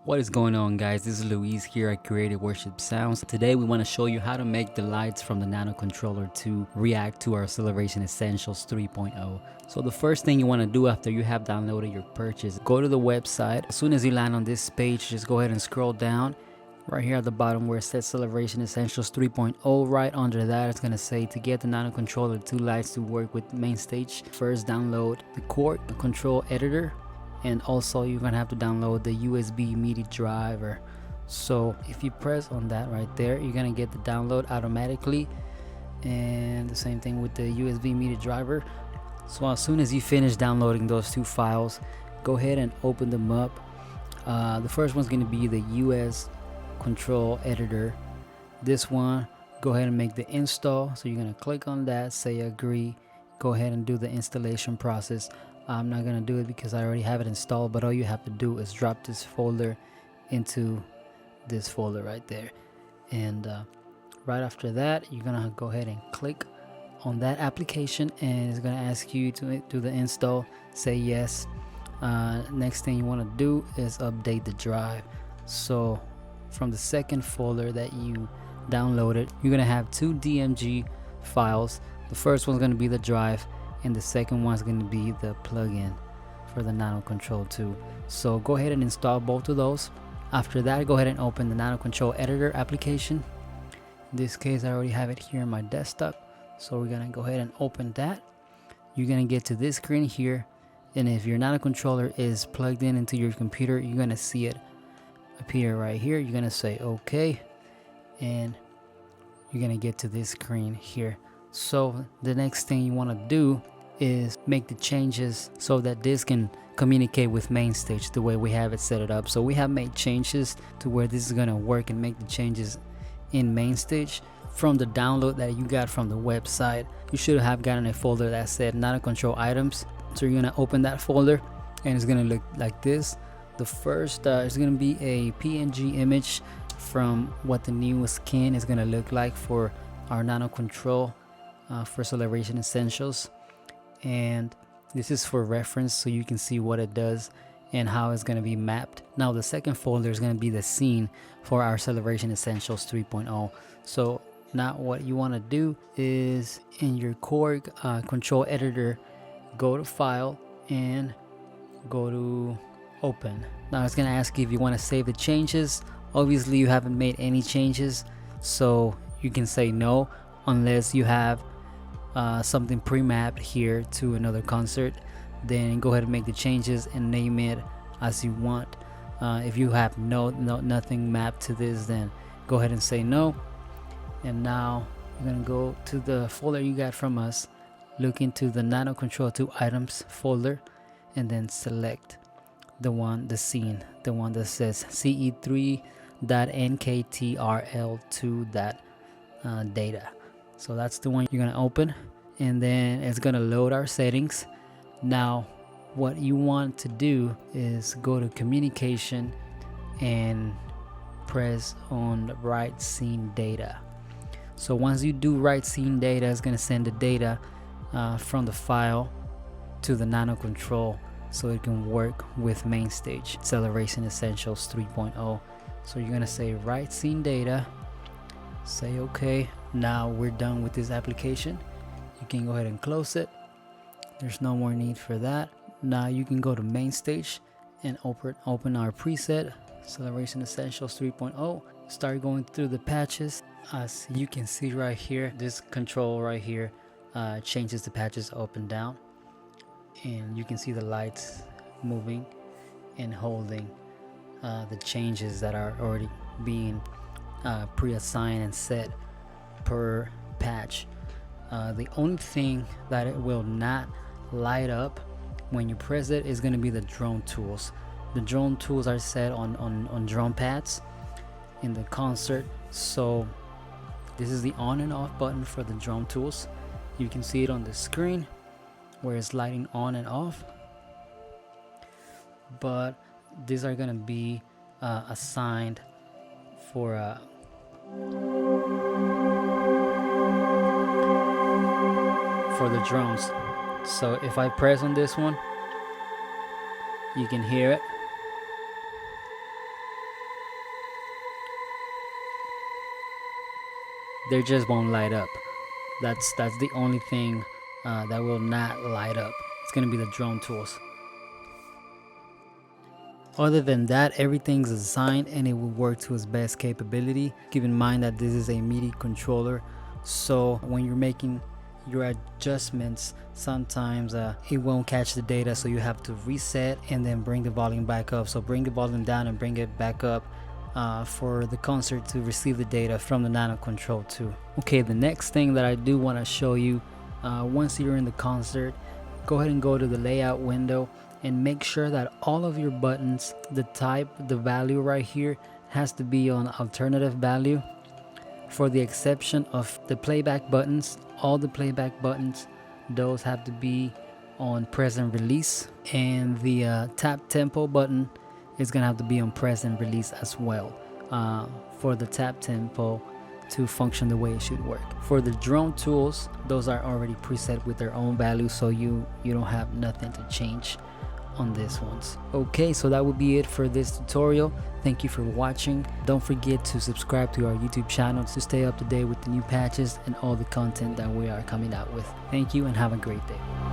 What is going on, guys? This is Luis here at Creative Worship Sounds. Today we want to show you how to make the lights from the NanoKontroler2 react to our Celebration Essentials 3.0. So the first thing you want to do after you have downloaded your purchase, go to the website. As soon as you land on this page, just go ahead and scroll down. Right here at the bottom where it says Celebration Essentials 3.0, right under that it's going to say to get the NanoKontroler2 lights to work with MainStage, first download the Korg control editor. And also you're gonna have to download the USB MIDI driver. So if you press on that right there, you're gonna get the download automatically, and the same thing with the USB MIDI driver. So as soon as you finish downloading those two files, go ahead and open them up. The first one's gonna be the US control editor. This one, go ahead and make the install. So you're gonna click on that, say agree, go ahead and do the installation process. I'm not gonna do it because I already have it installed, but all you have to do is drop this folder into this folder right there, and right after that you're gonna go ahead and click on that application, and it's gonna ask you to do the install. Say yes. Next thing you want to do is update the drive. So from the second folder that you downloaded, you're gonna have two DMG files. The first one's gonna be the drive, and the second one is going to be the plugin for the NanoKontroler2. So go ahead and install both of those. After that, go ahead and open the NanoKontroler editor application. In this case, I already have it here on my desktop, so we're going to go ahead and open that. You're going to get to this screen here, and if your NanoKontroler is plugged in into your computer, you're going to see it appear right here. You're going to say okay, and you're going to get to this screen here. So the next thing you want to do is make the changes so that this can communicate with MainStage the way we have it set it up. So we have made changes to where this is going to work and make the changes in MainStage. From the download that you got from the website, you should have gotten a folder that said NanoKontrol items. So you're going to open that folder, and it's going to look like this. The first is going to be a PNG image from what the new skin is going to look like for our NanoKontrol for Celebration Essentials, and this is for reference so you can see what it does and how it's going to be mapped. Now the second folder is going to be the scene for our Celebration Essentials 3.0. So now what you want to do is in your Korg control editor, go to file and go to open. Now it's going to ask you if you want to save the changes. Obviously you haven't made any changes, so you can say no unless you have something pre-mapped here to another concert. Then go ahead and make the changes and name it as you want. If you have nothing mapped to this, then go ahead and say no. And now you're gonna go to the folder you got from us, look into the NanoKontroler2 items folder, and then select the scene, the one that says ce3.nktrl2.data. So that's the one you're gonna open, and then it's gonna load our settings. Now what you want to do is go to communication and press on write scene data. So once you do write scene data, it's gonna send the data from the file to the NanoKontrol so it can work with MainStage Celebration Essentials 3.0. So you're gonna say write scene data, say okay. Now we're done with this application. You can go ahead and close it. There's no more need for that. Now you can go to MainStage and open our preset Celebration Essentials 3.0. Start going through the patches. As you can see right here, this control right here changes the patches up and down, and you can see the lights moving and holding the changes that are already being pre-assigned and set per patch. The only thing that it will not light up when you press it is going to be the drone tools. The drone tools are set on drum pads in the concert. So this is the on and off button for the drum tools. You can see it on the screen where it's lighting on and off, but these are going to be assigned for the drums. So if I press on this one, you can hear it. they just won't light up. That's the only thing that will not light up. It's gonna be the drone tools. Other than that, everything's assigned and it will work to its best capability. Keep in mind that this is a MIDI controller, so when you're making your adjustments, sometimes it won't catch the data, so you have to reset and then bring the volume back up. So bring the volume down and bring it back up for the concert to receive the data from the NanoKontroler2. Okay, the next thing that I do want to show you, once you're in the concert, go ahead and go to the layout window and make sure that all of your buttons, the type, the value right here has to be on alternative value. For the exception of the playback buttons, all the playback buttons, those have to be on press and release, and the tap tempo button is gonna have to be on press and release as well, for the tap tempo to function the way it should work. For the drone tools, those are already preset with their own value, so you don't have nothing to change on these ones. Okay, so that would be it for this tutorial. Thank you for watching. Don't forget to subscribe to our YouTube channel to stay up to date with the new patches and all the content that we are coming out with. Thank you and have a great day.